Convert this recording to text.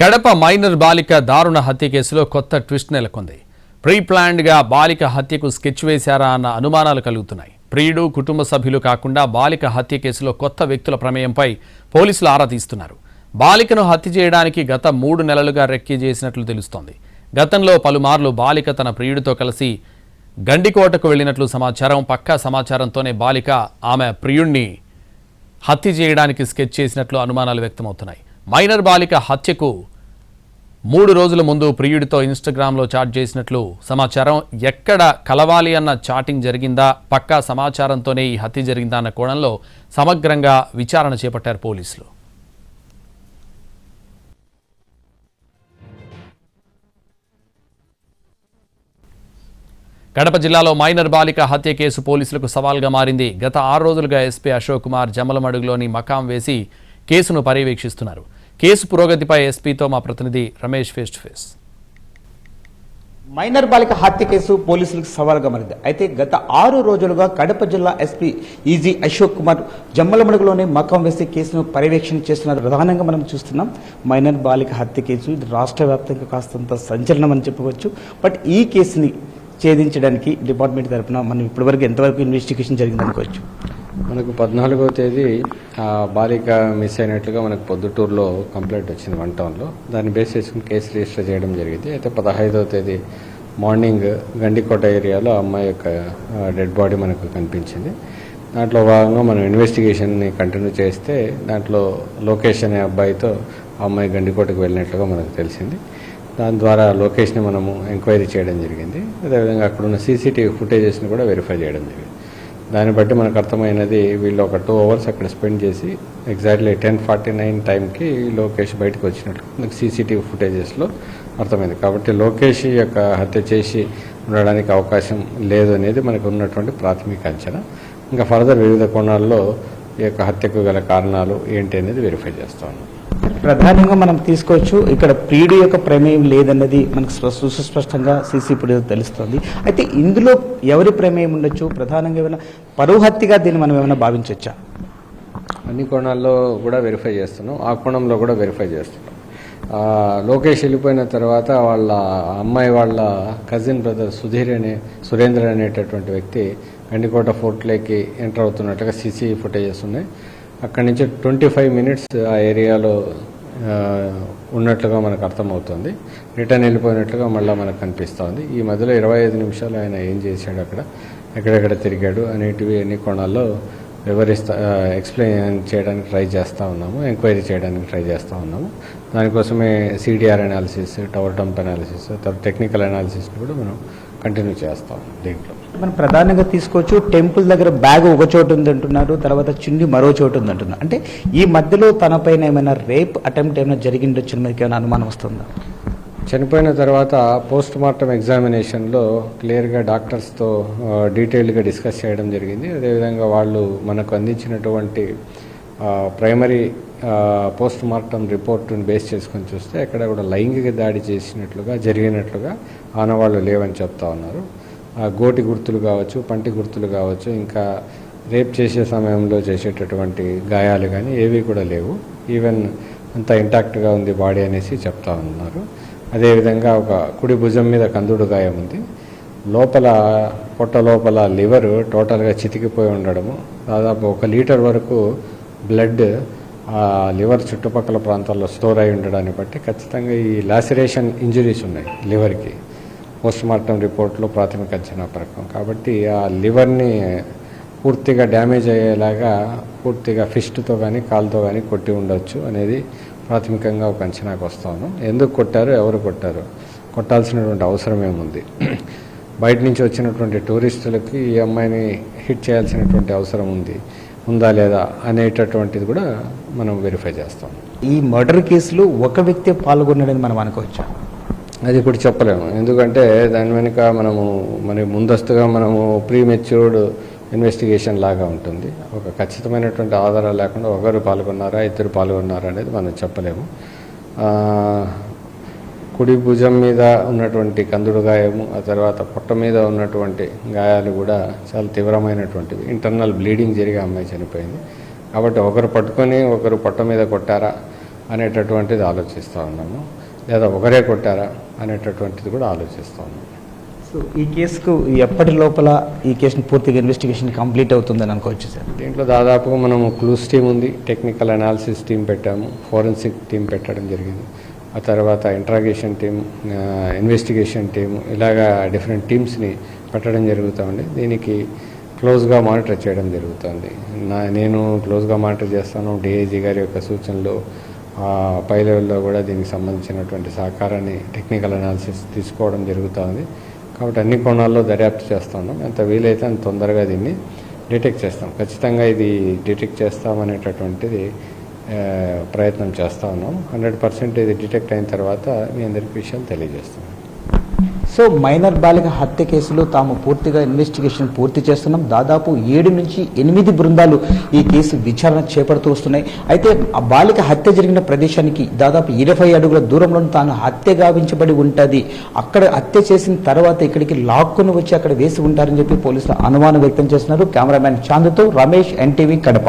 Kadapa minor బాలిక దారుణ హత్య కేసులో కొత్త ట్విస్ట్ నెలకొంది. ప్రీ ప్లాన్డ్గా బాలిక హత్యకు స్కెచ్ వేశారా అన్న అనుమానాలు కలుగుతున్నాయి. ప్రియుడు, కుటుంబ సభ్యులు కాకుండా బాలిక హత్య కేసులో కొత్త వ్యక్తుల ప్రమేయంపై పోలీసులు ఆరా తీస్తున్నారు. బాలికను హత్య చేయడానికి గత 3 నెలలుగా రెక్కీ చేసినట్లు తెలుస్తోంది. గతంలో పలుమార్లు బాలిక తన ప్రియుడితో కలిసి గండికోటకు వెళ్లినట్లు సమాచారం. పక్కా సమాచారంతోనే బాలిక ఆమె ప్రియుణ్ణి హత్య చేయడానికి స్కెచ్ చేసినట్లు అనుమానాలు వ్యక్తమవుతున్నాయి. మైనర్ బాలిక హత్యకు 3 రోజుల ముందు ప్రియుడితో ఇన్స్టాగ్రామ్లో చాట్ చేసినట్లు సమాచారం. ఎక్కడ కలవాలి అన్న చాటింగ్ జరిగిందా, పక్కా సమాచారంతోనే ఈ హత్య జరిగిందా అన్న కోణంలో సమగ్రంగా విచారణ చేపట్టారు పోలీసులు. కడప జిల్లాలో మైనర్ బాలిక హత్య కేసు పోలీసులకు సవాల్గా మారింది. గత 6 రోజులుగా ఎస్పీ అశోక్ కుమార్ జమ్మలమడుగులోని మకాం వేసి కేసును పర్యవేక్షిస్తున్నారు. కేసు పురోగతిపై ఎస్పీతో మా ప్రతినిధి Ramesh face to face. Minor బాలిక హత్య కేసు పోలీసులకు సవాల్గా మారింది. అయితే గత 6 రోజులుగా కడప జిల్లా ఎస్పీ ఈజీ అశోక్ కుమార్ జమ్మలమడుగులోనే మకాం వేసి కేసును పర్యవేక్షణ చేస్తున్నారు. ప్రధానంగా మనం చూస్తున్నాం మైనర్ బాలిక హత్య కేసు ఇది రాష్ట్ర వ్యాప్తంగా కాస్తంత సంచలనం అని చెప్పవచ్చు. బట్ ఈ కేసుని ఛేదించడానికి డిపార్ట్మెంట్ తరఫున మనం ఇప్పటివరకు ఎంతవరకు ఇన్వెస్టిగేషన్ జరిగిందనుకోవచ్చు? మనకు 14వ తేదీ బాలిక మిస్ అయినట్లుగా మనకు పొద్దుటూరులో కంప్లైంట్ వచ్చింది 1 టౌన్లో. దాన్ని బేస్ చేసుకుని కేసు రిజిస్టర్ చేయడం జరిగింది. అయితే 15వ తేదీ మార్నింగ్ గండికోట ఏరియాలో అమ్మాయి యొక్క డెడ్ బాడీ మనకు కనిపించింది. దాంట్లో భాగంగా మనం ఇన్వెస్టిగేషన్ని కంటిన్యూ చేస్తే దాంట్లో లోకేష్ అనే అబ్బాయితో ఆ అమ్మాయి గండికోటకు వెళ్ళినట్లుగా మనకు తెలిసింది. దాని ద్వారా లొకేషన్ మనము ఎంక్వైరీ చేయడం జరిగింది. అదేవిధంగా అక్కడ ఉన్న సీసీటీవీ ఫుటేజెస్ని కూడా వెరిఫై చేయడం జరిగింది. దాన్ని బట్టి మనకు అర్థమైనది వీళ్ళు ఒక 2 అవర్స్ అక్కడ స్పెండ్ చేసి ఎగ్జాక్ట్లీ 10:49 టైంకి లోకేష్ బయటకు వచ్చినట్లు మనకు సీసీటీవీ ఫుటేజెస్లో అర్థమైంది. కాబట్టి లోకేష్ యొక్క హత్య చేసి ఉండడానికి అవకాశం లేదు అనేది మనకు ఉన్నటువంటి ప్రాథమిక అంచనా. ఇంకా ఫర్దర్ వివిధ కోణాల్లో ఈ యొక్క హత్యకు గల కారణాలు ఏంటి అనేది వెరిఫై చేస్తా ఉన్నాం. ప్రధానంగా మనం తీసుకోవచ్చు, ఇక్కడ ప్రియుడి యొక్క ప్రమేయం లేదన్నది మనకు సుస్పష్టంగా సీసీ ఫుటేజ్ తెలుస్తుంది. అయితే ఇందులో ఎవరి ప్రమేయం ఉండొచ్చు? ప్రధానంగా ఏమైనా పరువు హత్యగా దీన్ని మనం ఏమైనా భావించవచ్చా? అన్ని కోణాల్లో కూడా వెరిఫై చేస్తున్నాం. ఆ కోణంలో కూడా వెరిఫై చేస్తున్నాం. లోకేష్ వెళ్ళిపోయిన తర్వాత వాళ్ళ అమ్మాయి వాళ్ళ కజిన్ బ్రదర్ సురేంద్ర అనేటటువంటి వ్యక్తి గండికోట ఫోర్ట్లోకి ఎంటర్ అవుతున్నట్టుగా సీసీ ఫుటేజెస్ ఉన్నాయి. అక్కడి నుంచి 25 మినిట్స్ ఆ ఏరియాలో ఉన్నట్లుగా మనకు అర్థమవుతుంది. రిటర్న్ వెళ్ళిపోయినట్లుగా మళ్ళీ మనకు కనిపిస్తుంది. ఈ మధ్యలో 25 నిమిషాలు ఆయన ఏం చేశాడు, అక్కడ ఎక్కడెక్కడ తిరిగాడు అనేటివి అన్ని కోణాల్లో ఎక్స్ప్లెయిన్ చేయడానికి ట్రై చేస్తూ ఉన్నాము, ఎంక్వైరీ చేయడానికి ట్రై చేస్తూ ఉన్నాము. దానికోసమే CDR analysis, tower dump analysis, తర్వాత టెక్నికల్ అనాలిసిస్ని కూడా మనం కంటిన్యూ చేస్తాం. దీంట్లో మనం ప్రధానంగా తీసుకోవచ్చు, టెంపుల్ దగ్గర బ్యాగ్ ఒక చోటు ఉందంటున్నారు, తర్వాత చుండి మరో చోటు ఉందంటున్నారు. అంటే ఈ మధ్యలో తనపైన ఏమైనా రేప్ అటెంప్ట్ ఏమైనా జరిగిండొచ్చు, మీకు ఏమైనా అనుమానం వస్తుందా? చనిపోయిన తర్వాత పోస్ట్ మార్టం ఎగ్జామినేషన్లో క్లియర్గా డాక్టర్స్తో డీటెయిల్గా డిస్కస్ చేయడం జరిగింది. అదేవిధంగా వాళ్ళు మనకు అందించినటువంటి ప్రైమరీ పోస్ట్ మార్టం రిపోర్టును బేస్ చేసుకొని చూస్తే ఎక్కడ కూడా లైంగిక దాడి జరిగినట్లుగా ఆనవాళ్ళు లేవని చెప్తా ఉన్నారు. గోటి గుర్తులు కావచ్చు, పంటి గుర్తులు కావచ్చు, ఇంకా రేప్ చేసే సమయంలో చేసేటటువంటి గాయాలు కానీ ఏవి కూడా లేవు. ఈవెన్ అంతా ఇంటాక్ట్గా ఉంది బాడీ అనేసి చెప్తా ఉన్నారు. అదేవిధంగా ఒక కుడి భుజం మీద కందుడు గాయం ఉంది. పొట్ట లోపల లివర్ టోటల్గా చితికిపోయి ఉండడము, దాదాపు 1 లీటర్ వరకు బ్లడ్ ఆ లివర్ చుట్టుపక్కల ప్రాంతాల్లో స్టోర్ అయి ఉండడాన్ని బట్టి ఖచ్చితంగా ఈ లాసిరేషన్ ఇంజురీస్ ఉన్నాయి లివర్కి పోస్ట్ మార్టం రిపోర్ట్లో ప్రాథమిక అంచనా ప్రకారం. కాబట్టి ఆ లివర్ని పూర్తిగా డ్యామేజ్ అయ్యేలాగా పూర్తిగా ఫిస్ట్తో కానీ కాలుతో కానీ కొట్టి ఉండొచ్చు అనేది ప్రాథమికంగా ఒక అంచనాకు వస్తాను. ఎందుకు కొట్టారు, ఎవరు కొట్టారు, కొట్టాల్సినటువంటి అవసరం ఏముంది, బయట నుంచి వచ్చినటువంటి టూరిస్టులకి ఈ అమ్మాయిని హిట్ చేయాల్సినటువంటి అవసరం ఉందా లేదా అనేటటువంటిది కూడా మనం వెరిఫై చేస్తాం. ఈ మర్డర్ కేసులో ఒక వ్యక్తి పాల్గొన్నాడని మనం అనుకోవచ్చా? అది ఇప్పుడు చెప్పలేము. ఎందుకంటే దాని వెనుక మన ముందస్తుగా ప్రీమెచ్యూర్డ్ ఇన్వెస్టిగేషన్ లాగా ఉంటుంది. ఒక ఖచ్చితమైనటువంటి ఆధారాలు లేకుండా ఒకరు పాల్గొన్నారా, 2 పాల్గొన్నారా అనేది మనం చెప్పలేము. కుడి భుజం మీద ఉన్నటువంటి కందుడు గాయము, ఆ తర్వాత పొట్ట మీద ఉన్నటువంటి గాయాలు కూడా చాలా తీవ్రమైనటువంటివి. ఇంటర్నల్ బ్లీడింగ్ జరిగి అమ్మాయి చనిపోయింది. కాబట్టి ఒకరు పట్టుకొని ఒకరు పొట్ట మీద కొట్టారా అనేటటువంటిది ఆలోచిస్తూ ఉన్నాము, లేదా ఒకరే కొట్టారా అనేటటువంటిది కూడా ఆలోచిస్తూ ఉన్నాము. సో ఈ కేసుకు ఎప్పటి లోపల ఈ కేసును పూర్తిగా ఇన్వెస్టిగేషన్ కంప్లీట్ అవుతుందని అనుకోవచ్చు సార్? దీంట్లో దాదాపుగా మనము క్లూస్ టీం ఉంది, టెక్నికల్ అనాలిసిస్ టీం పెట్టాము, ఫోరెన్సిక్ టీం పెట్టడం జరిగింది, ఆ తర్వాత ఇంట్రాగేషన్ టీం, ఇన్వెస్టిగేషన్ టీం, ఇలాగా డిఫరెంట్ టీమ్స్ని పెట్టడం జరుగుతుంది. దీనికి క్లోజ్గా మానిటర్ చేయడం జరుగుతుంది. నేను క్లోజ్గా మానిటర్ చేస్తాను. డిఐజీ గారి యొక్క సూచనలు పై లెవెల్లో కూడా దీనికి సంబంధించినటువంటి సహకారాన్ని టెక్నికల్ అనాలిసిస్ తీసుకోవడం జరుగుతుంది. కాబట్టి అన్ని కోణాల్లో దర్యాప్తు చేస్తున్నాం. ఎంత వీలైతే అంత తొందరగా దీన్ని డిటెక్ట్ చేస్తాం. ఖచ్చితంగా ఇది డిటెక్ట్ చేస్తామనేటటువంటిది ప్రయత్నం చేస్తూ ఉన్నాం. 100% ఇది డిటెక్ట్ అయిన తర్వాత మీ అందరికీ విషయాలు తెలియజేస్తాం. సో మైనర్ బాలిక హత్య కేసులో తాము పూర్తిగా ఇన్వెస్టిగేషన్ పూర్తి చేస్తున్నాం. దాదాపు 7 నుంచి 8 బృందాలు ఈ కేసు విచారణ చేపడుతూ వస్తున్నాయి. అయితే ఆ బాలిక హత్య జరిగిన ప్రదేశానికి దాదాపు 20 అడుగుల దూరంలో తాను హత్య గావించబడి ఉంటుంది, అక్కడ హత్య చేసిన తర్వాత ఇక్కడికి లాక్కుని వచ్చి అక్కడ వేసి ఉంటారని చెప్పి పోలీసులు అనుమానం వ్యక్తం చేస్తున్నారు. కెమెరామ్యాన్ చాందుతో రమేష్, NTV, కడప.